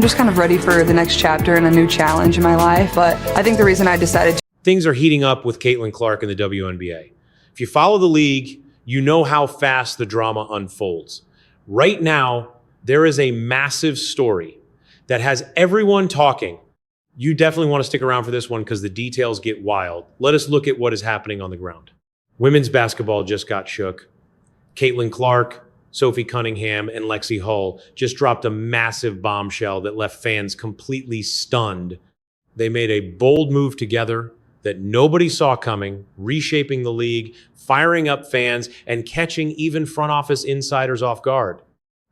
I'm just kind of ready for the next chapter and a new challenge in my life. But I think the reason I decided to Things are heating up with Caitlin Clark in the WNBA. If you follow the league, you know how fast the drama unfolds. Right now, there is a massive story that has everyone talking. You definitely want to stick around for this one because the details get wild. Let us look at what is happening on the ground. Women's basketball just got shook. Caitlin Clark, Sophie Cunningham, and Lexi Hull just dropped a massive bombshell that left fans completely stunned. They made a bold move together that nobody saw coming, reshaping the league, firing up fans, and catching even front office insiders off guard.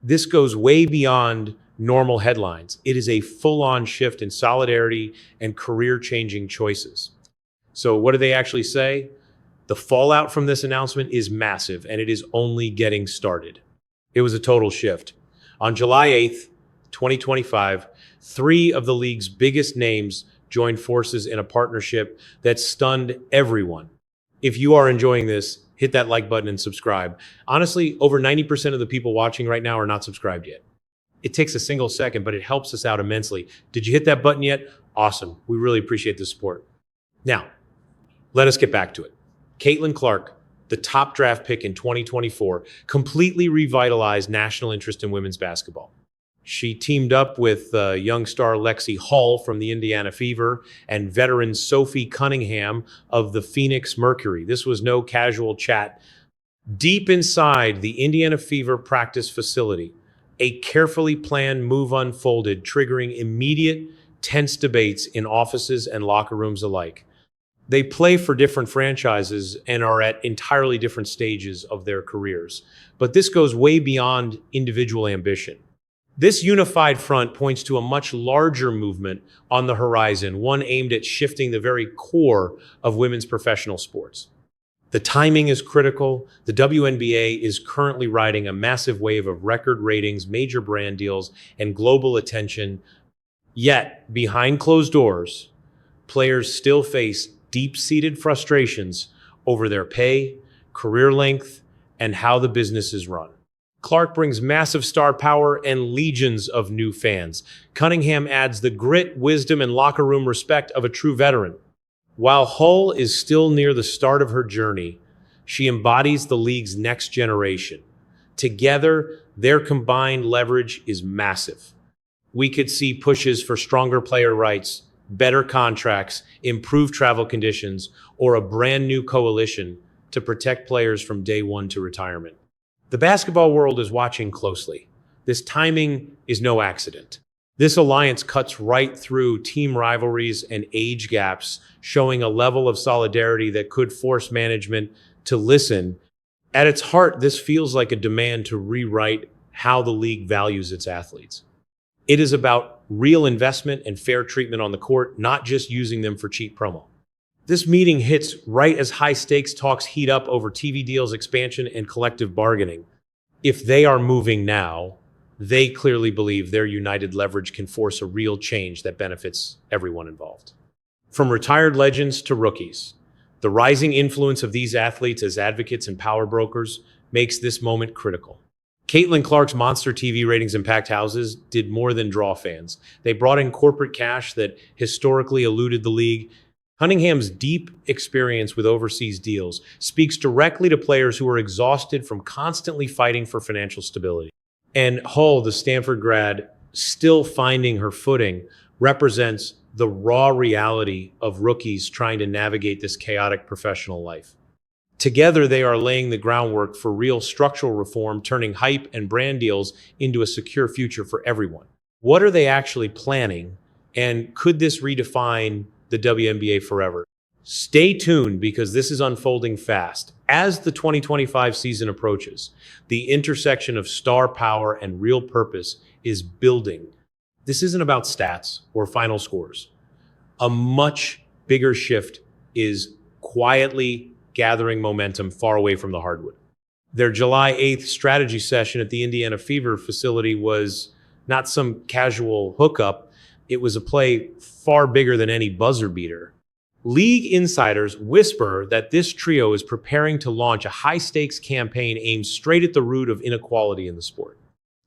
This goes way beyond normal headlines. It is a full-on shift in solidarity and career-changing choices. So what do they actually say? The fallout from this announcement is massive, and it is only getting started. It was a total shift. On July 8th, 2025, 3 of the league's biggest names joined forces in a partnership that stunned everyone. If you are enjoying this, hit that like button and subscribe. Honestly, over 90% of the people watching right now are not subscribed yet. It takes a single second, but it helps us out immensely. Did you hit that button yet? Awesome. We really appreciate the support. Now, let us get back to it. Caitlin Clark, the top draft pick in 2024, completely revitalized national interest in women's basketball. She teamed up with young star Lexi Hull from the Indiana Fever and veteran Sophie Cunningham of the Phoenix Mercury. This was no casual chat. Deep inside the Indiana Fever practice facility, a carefully planned move unfolded, triggering immediate, tense debates in offices and locker rooms alike. They play for different franchises and are at entirely different stages of their careers. But this goes way beyond individual ambition. This unified front points to a much larger movement on the horizon, one aimed at shifting the very core of women's professional sports. The timing is critical. The WNBA is currently riding a massive wave of record ratings, major brand deals, and global attention. Yet, behind closed doors, players still face deep-seated frustrations over their pay, career length, and how the business is run. Clark brings massive star power and legions of new fans. Cunningham adds the grit, wisdom, and locker room respect of a true veteran. While Hull is still near the start of her journey, she embodies the league's next generation. Together, their combined leverage is massive. We could see pushes for stronger player rights, better contracts, improved travel conditions, or a brand new coalition to protect players from day one to retirement. The basketball world is watching closely. This timing is no accident. This alliance cuts right through team rivalries and age gaps, showing a level of solidarity that could force management to listen. At its heart, this feels like a demand to rewrite how the league values its athletes. It is about real investment and fair treatment on the court, not just using them for cheap promo. This meeting hits right as high-stakes talks heat up over TV deals, expansion, and collective bargaining. If they are moving now, they clearly believe their united leverage can force a real change that benefits everyone involved. From retired legends to rookies, the rising influence of these athletes as advocates and power brokers makes this moment critical. Caitlin Clark's monster TV ratings and packed houses did more than draw fans. They brought in corporate cash that historically eluded the league. Cunningham's deep experience with overseas deals speaks directly to players who are exhausted from constantly fighting for financial stability. And Hull, the Stanford grad, still finding her footing, represents the raw reality of rookies trying to navigate this chaotic professional life. Together, they are laying the groundwork for real structural reform, turning hype and brand deals into a secure future for everyone. What are they actually planning? And could this redefine the WNBA forever? Stay tuned because this is unfolding fast. As the 2025 season approaches, the intersection of star power and real purpose is building. This isn't about stats or final scores. A much bigger shift is quietly gathering momentum far away from the hardwood. Their July 8th strategy session at the Indiana Fever facility was not some casual hookup. It was a play far bigger than any buzzer beater. League insiders whisper that this trio is preparing to launch a high-stakes campaign aimed straight at the root of inequality in the sport.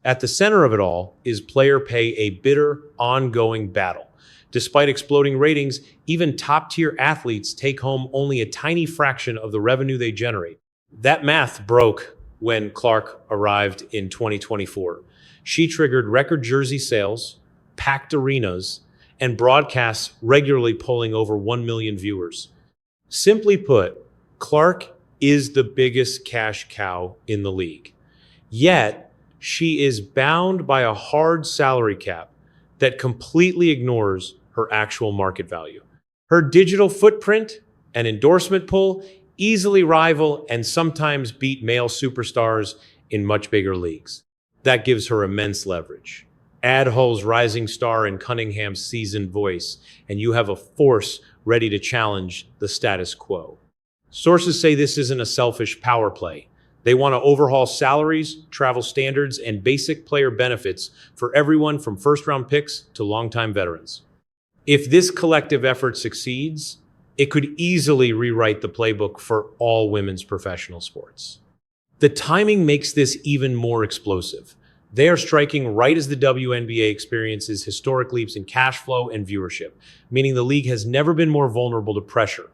At the center of it all is player pay, a bitter, ongoing battle. Despite exploding ratings, even top-tier athletes take home only a tiny fraction of the revenue they generate. That math broke when Clark arrived in 2024. She triggered record jersey sales, packed arenas, and broadcasts regularly pulling over 1 million viewers. Simply put, Clark is the biggest cash cow in the league. Yet, she is bound by a hard salary cap that completely ignores her actual market value. Her digital footprint and endorsement pull easily rival and sometimes beat male superstars in much bigger leagues. That gives her immense leverage. Add Hull's rising star and Cunningham's seasoned voice, and you have a force ready to challenge the status quo. Sources say this isn't a selfish power play. They want to overhaul salaries, travel standards, and basic player benefits for everyone from first-round picks to longtime veterans. If this collective effort succeeds, it could easily rewrite the playbook for all women's professional sports. The timing makes this even more explosive. They are striking right as the WNBA experiences historic leaps in cash flow and viewership, meaning the league has never been more vulnerable to pressure.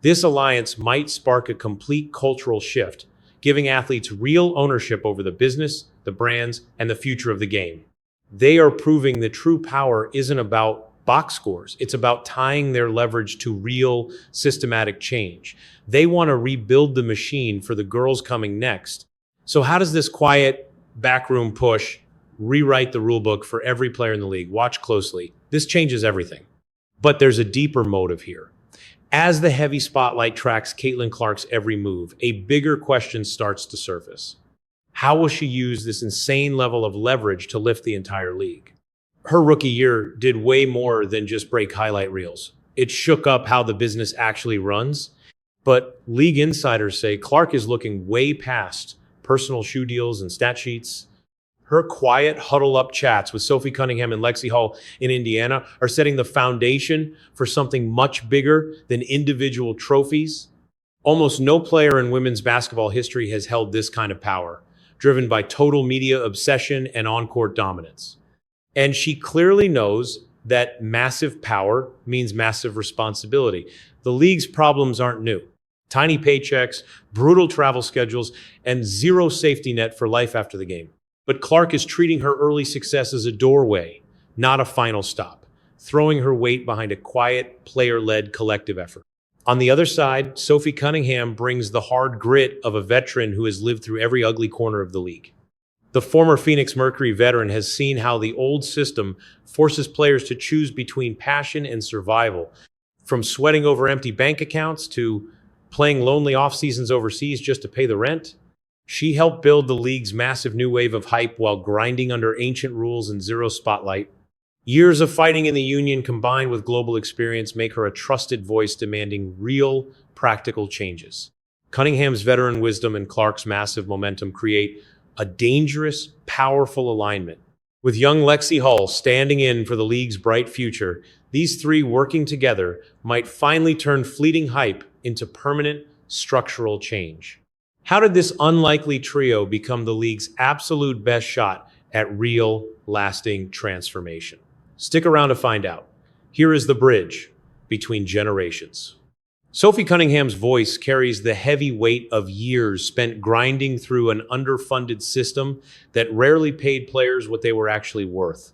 This alliance might spark a complete cultural shift, giving athletes real ownership over the business, the brands, and the future of the game. They are proving that true power isn't about box scores. It's about tying their leverage to real systematic change. They want to rebuild the machine for the girls coming next. So how does this quiet backroom push rewrite the rulebook for every player in the league? Watch closely. This changes everything. But there's a deeper motive here. As the heavy spotlight tracks Caitlin Clark's every move, a bigger question starts to surface. How will she use this insane level of leverage to lift the entire league? Her rookie year did way more than just break highlight reels. It shook up how the business actually runs. But league insiders say Clark is looking way past personal shoe deals and stat sheets. Her quiet huddle-up chats with Sophie Cunningham and Lexi Hull in Indiana are setting the foundation for something much bigger than individual trophies. Almost no player in women's basketball history has held this kind of power, driven by total media obsession and on-court dominance. And she clearly knows that massive power means massive responsibility. The league's problems aren't new. Tiny paychecks, brutal travel schedules, and zero safety net for life after the game. But Clark is treating her early success as a doorway, not a final stop, throwing her weight behind a quiet, player-led collective effort. On the other side, Sophie Cunningham brings the hard grit of a veteran who has lived through every ugly corner of the league. The former Phoenix Mercury veteran has seen how the old system forces players to choose between passion and survival, from sweating over empty bank accounts to playing lonely off-seasons overseas just to pay the rent. She helped build the league's massive new wave of hype while grinding under ancient rules and zero spotlight. Years of fighting in the union combined with global experience make her a trusted voice demanding real, practical changes. Cunningham's veteran wisdom and Clark's massive momentum create a dangerous, powerful alignment. With young Lexi Hull standing in for the league's bright future, these three working together might finally turn fleeting hype into permanent, structural change. How did this unlikely trio become the league's absolute best shot at real, lasting transformation? Stick around to find out. Here is the bridge between generations. Sophie Cunningham's voice carries the heavy weight of years spent grinding through an underfunded system that rarely paid players what they were actually worth.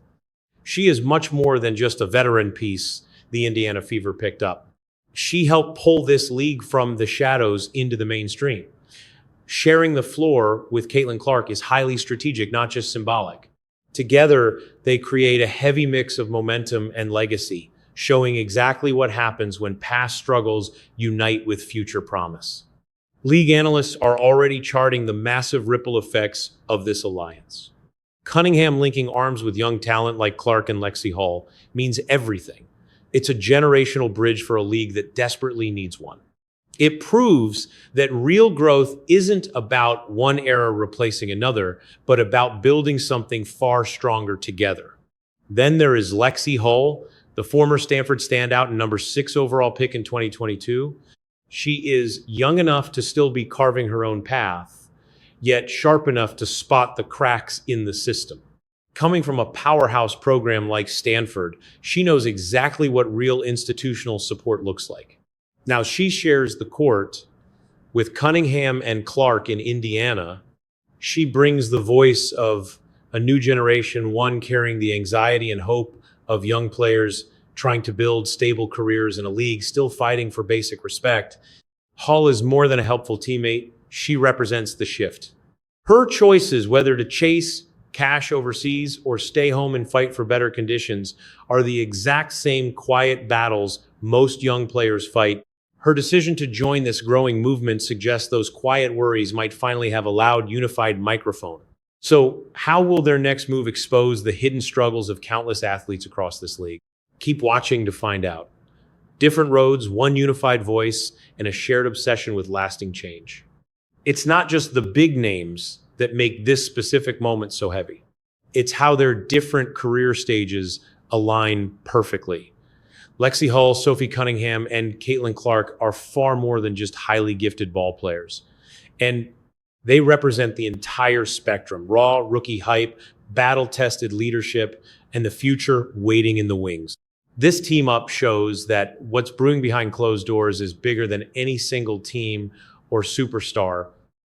She is much more than just a veteran piece the Indiana Fever picked up. She helped pull this league from the shadows into the mainstream. Sharing the floor with Caitlin Clark is highly strategic, not just symbolic. Together, they create a heavy mix of momentum and legacy, showing exactly what happens when past struggles unite with future promise. League analysts are already charting the massive ripple effects of this alliance. Cunningham linking arms with young talent like Clark and Lexi Hull means everything. It's a generational bridge for a league that desperately needs one. It proves that real growth isn't about one era replacing another, but about building something far stronger together. Then there is Lexi Hull, the former Stanford standout and number 6 overall pick in 2022. She is young enough to still be carving her own path, yet sharp enough to spot the cracks in the system. Coming from a powerhouse program like Stanford, she knows exactly what real institutional support looks like. Now, she shares the court with Cunningham and Clark in Indiana. She brings the voice of a new generation, one carrying the anxiety and hope of young players trying to build stable careers in a league, still fighting for basic respect. Hull is more than a helpful teammate. She represents the shift. Her choices, whether to chase cash overseas or stay home and fight for better conditions, are the exact same quiet battles most young players fight. Her decision to join this growing movement suggests those quiet worries might finally have a loud, unified microphone. So, how will their next move expose the hidden struggles of countless athletes across this league? Keep watching to find out. Different roads, one unified voice, and a shared obsession with lasting change. It's not just the big names that make this specific moment so heavy. It's how their different career stages align perfectly. Lexi Hull, Sophie Cunningham, and Caitlin Clark are far more than just highly gifted ball players. And they represent the entire spectrum: raw rookie hype, battle-tested leadership, and the future waiting in the wings. This team up shows that what's brewing behind closed doors is bigger than any single team or superstar.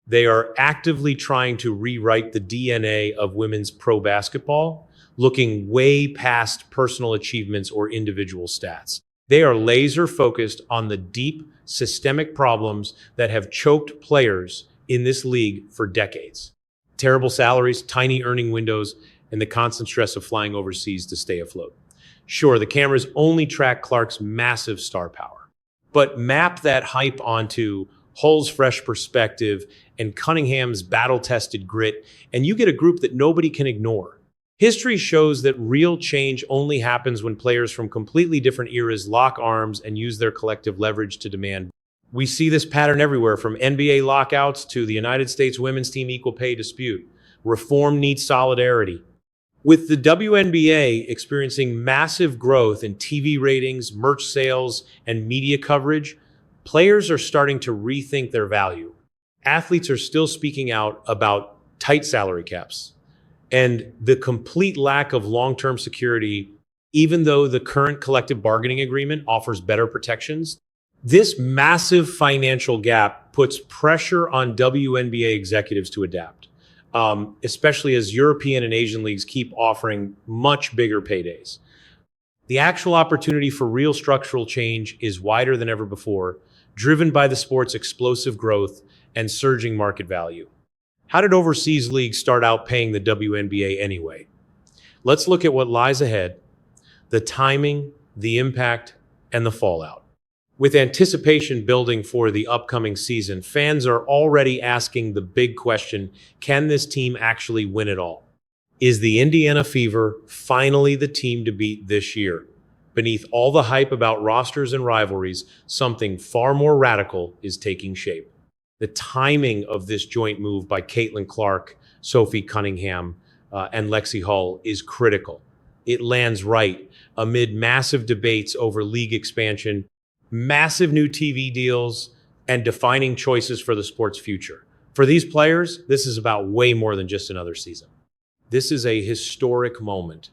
They are actively trying to rewrite the DNA of women's pro basketball, looking way past personal achievements or individual stats. They are laser focused on the deep, systemic problems that have choked players in this league for decades. Terrible salaries, tiny earning windows, and the constant stress of flying overseas to stay afloat. Sure, the cameras only track Clark's massive star power, but map that hype onto Hull's fresh perspective and Cunningham's battle-tested grit, and you get a group that nobody can ignore. History shows that real change only happens when players from completely different eras lock arms and use their collective leverage to demand. We see this pattern everywhere, from NBA lockouts to the United States women's team equal pay dispute. Reform needs solidarity. With the WNBA experiencing massive growth in TV ratings, merch sales, and media coverage, players are starting to rethink their value. Athletes are still speaking out about tight salary caps and the complete lack of long-term security, even though the current collective bargaining agreement offers better protections. This massive financial gap puts pressure on WNBA executives to adapt, especially as European and Asian leagues keep offering much bigger paydays. The actual opportunity for real structural change is wider than ever before, driven by the sport's explosive growth and surging market value. How did overseas leagues start out paying the WNBA anyway? Let's look at what lies ahead, the timing, the impact, and the fallout. With anticipation building for the upcoming season, fans are already asking the big question: can this team actually win it all? Is the Indiana Fever finally the team to beat this year? Beneath all the hype about rosters and rivalries, something far more radical is taking shape. The timing of this joint move by Caitlin Clark, Sophie Cunningham, and Lexi Hull is critical. It lands right amid massive debates over league expansion, massive new TV deals, and defining choices for the sport's future. For these players, this is about way more than just another season. This is a historic moment.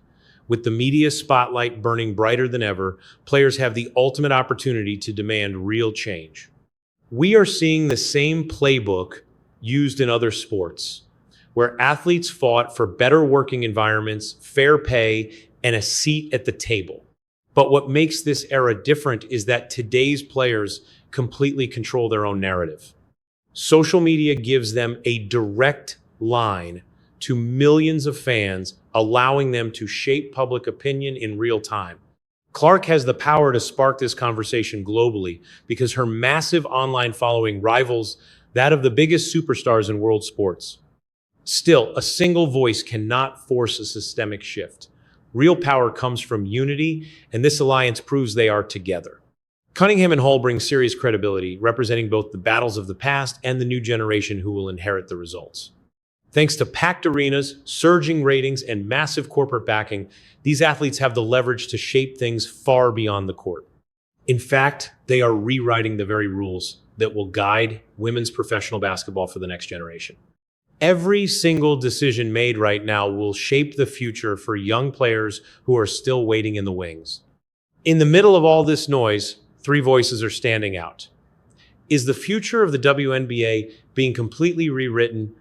With the media spotlight burning brighter than ever, players have the ultimate opportunity to demand real change. We are seeing the same playbook used in other sports, where athletes fought for better working environments, fair pay, and a seat at the table. But what makes this era different is that today's players completely control their own narrative. Social media gives them a direct line to millions of fans, allowing them to shape public opinion in real time. Clark has the power to spark this conversation globally because her massive online following rivals that of the biggest superstars in world sports. Still, a single voice cannot force a systemic shift. Real power comes from unity, and this alliance proves they are together. Cunningham and Hull bring serious credibility, representing both the battles of the past and the new generation who will inherit the results. Thanks to packed arenas, surging ratings, and massive corporate backing, these athletes have the leverage to shape things far beyond the court. In fact, they are rewriting the very rules that will guide women's professional basketball for the next generation. Every single decision made right now will shape the future for young players who are still waiting in the wings. In the middle of all this noise, three voices are standing out. Is the future of the WNBA being completely rewritten?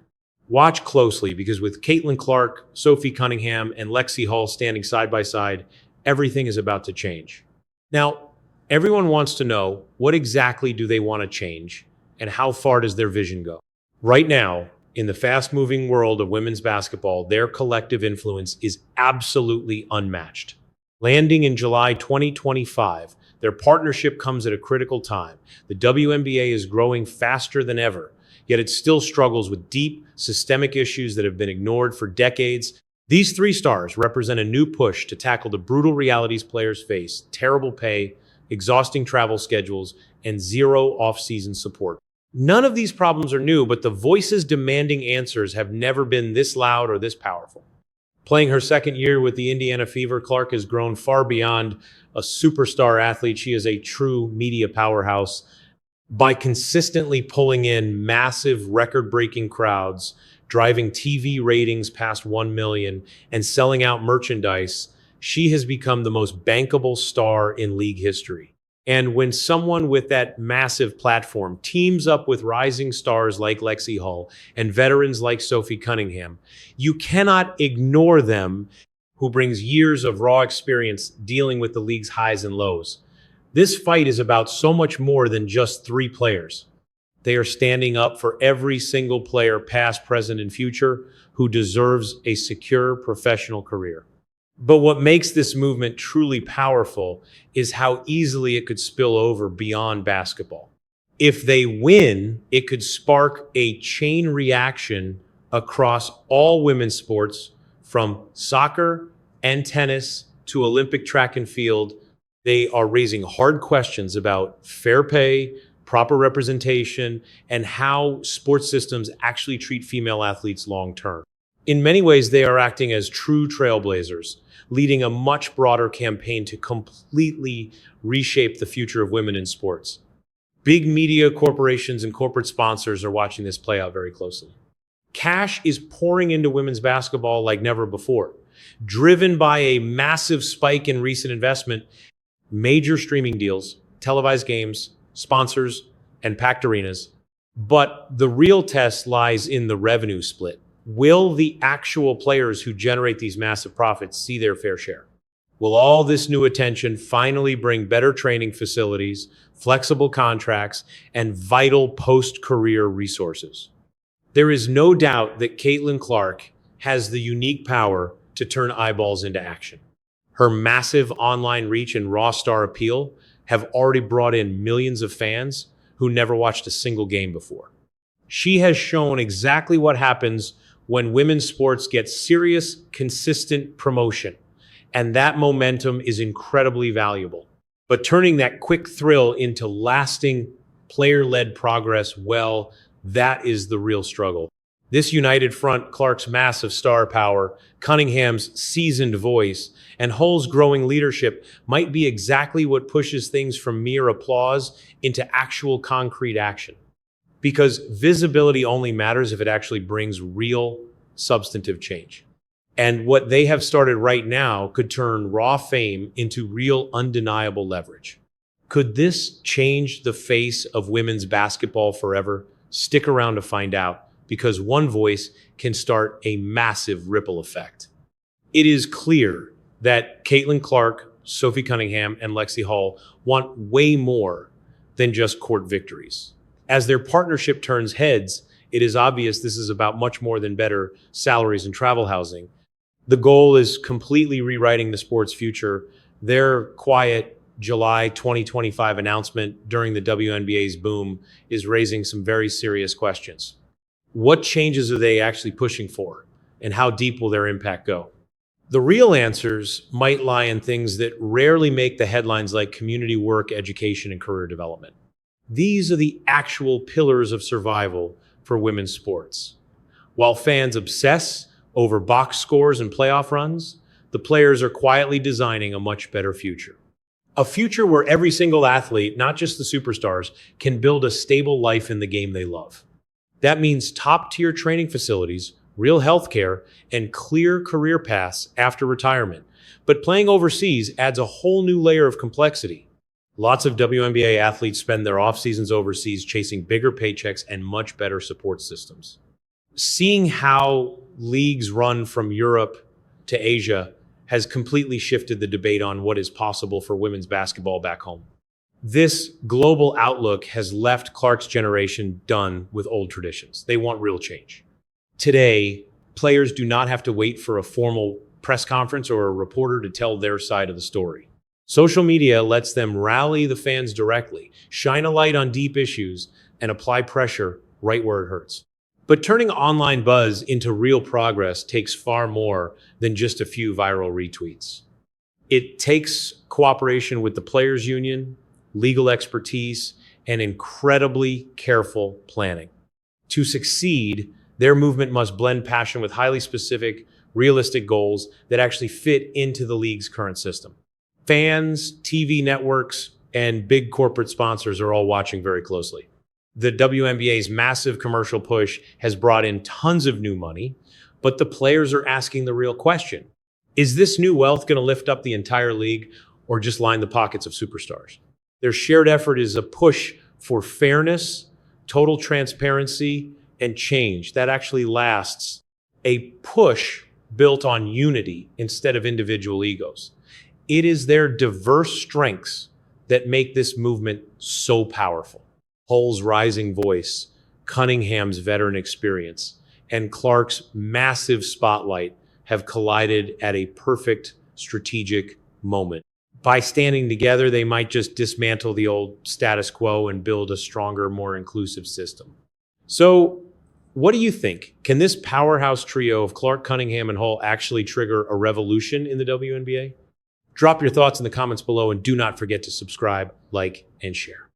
Watch closely, because with Caitlin Clark, Sophie Cunningham, and Lexi Hall standing side by side, everything is about to change. Now, everyone wants to know, what exactly do they want to change, and how far does their vision go? Right now, in the fast-moving world of women's basketball, their collective influence is absolutely unmatched. Landing in July 2025, their partnership comes at a critical time. The WNBA is growing faster than ever, yet it still struggles with deep, systemic issues that have been ignored for decades. These three stars represent a new push to tackle the brutal realities players face: terrible pay, exhausting travel schedules, and zero off-season support. None of these problems are new, but the voices demanding answers have never been this loud or this powerful. Playing her second year with the Indiana Fever, Clark has grown far beyond a superstar athlete. She is a true media powerhouse. By consistently pulling in massive record-breaking crowds, driving TV ratings past 1 million, and selling out merchandise, she has become the most bankable star in league history. And when someone with that massive platform teams up with rising stars like Lexi Hall and veterans like Sophie Cunningham, you cannot ignore them, who brings years of raw experience dealing with the league's highs and lows. This fight is about so much more than just three players. They are standing up for every single player, past, present, and future, who deserves a secure professional career. But what makes this movement truly powerful is how easily it could spill over beyond basketball. If they win, it could spark a chain reaction across all women's sports, from soccer and tennis to Olympic track and field. They are raising hard questions about fair pay, proper representation, and how sports systems actually treat female athletes long term. In many ways, they are acting as true trailblazers, leading a much broader campaign to completely reshape the future of women in sports. Big media corporations and corporate sponsors are watching this play out very closely. Cash is pouring into women's basketball like never before, driven by a massive spike in recent investment, major streaming deals, televised games, sponsors, and packed arenas. But the real test lies in the revenue split. Will the actual players who generate these massive profits see their fair share? Will all this new attention finally bring better training facilities, flexible contracts, and vital post-career resources? There is no doubt that Caitlin Clark has the unique power to turn eyeballs into action. Her massive online reach and raw star appeal have already brought in millions of fans who never watched a single game before. She has shown exactly what happens when women's sports get serious, consistent promotion, and that momentum is incredibly valuable. But turning that quick thrill into lasting, player-led progress, well, that is the real struggle. This united front, Clark's massive star power, Cunningham's seasoned voice, and Hull's growing leadership, might be exactly what pushes things from mere applause into actual concrete action. Because visibility only matters if it actually brings real, substantive change. And what they have started right now could turn raw fame into real, undeniable leverage. Could this change the face of women's basketball forever? Stick around to find out, because one voice can start a massive ripple effect. It is clear that Caitlin Clark, Sophie Cunningham, and Lexi Hall want way more than just court victories. As their partnership turns heads, it is obvious this is about much more than better salaries and travel housing. The goal is completely rewriting the sport's future. Their quiet July 2025 announcement during the WNBA's boom is raising some very serious questions. What changes are they actually pushing for, and how deep will their impact go? The real answers might lie in things that rarely make the headlines, like community work, education, and career development. These are the actual pillars of survival for women's sports. While fans obsess over box scores and playoff runs, the players are quietly designing a much better future. A future where every single athlete, not just the superstars, can build a stable life in the game they love. That means top-tier training facilities, real healthcare, and clear career paths after retirement. But playing overseas adds a whole new layer of complexity. Lots of WNBA athletes spend their off seasons overseas chasing bigger paychecks and much better support systems. Seeing how leagues run from Europe to Asia has completely shifted the debate on what is possible for women's basketball back home. This global outlook has left Clark's generation done with old traditions. They want real change. Today, players do not have to wait for a formal press conference or a reporter to tell their side of the story. Social media lets them rally the fans directly, shine a light on deep issues, and apply pressure right where it hurts. But turning online buzz into real progress takes far more than just a few viral retweets. It takes cooperation with the players' union, legal expertise, and incredibly careful planning. To succeed, their movement must blend passion with highly specific, realistic goals that actually fit into the league's current system. Fans, TV networks, and big corporate sponsors are all watching very closely. The WNBA's massive commercial push has brought in tons of new money, but the players are asking the real question. Is this new wealth going to lift up the entire league or just line the pockets of superstars? Their shared effort is a push for fairness, total transparency, and change that actually lasts. A push built on unity instead of individual egos. It is their diverse strengths that make this movement so powerful. Hull's rising voice, Cunningham's veteran experience, and Clark's massive spotlight have collided at a perfect strategic moment. By standing together, they might just dismantle the old status quo and build a stronger, more inclusive system. So, what do you think? Can this powerhouse trio of Clark, Cunningham, and Hull actually trigger a revolution in the WNBA? Drop your thoughts in the comments below and do not forget to subscribe, like, and share.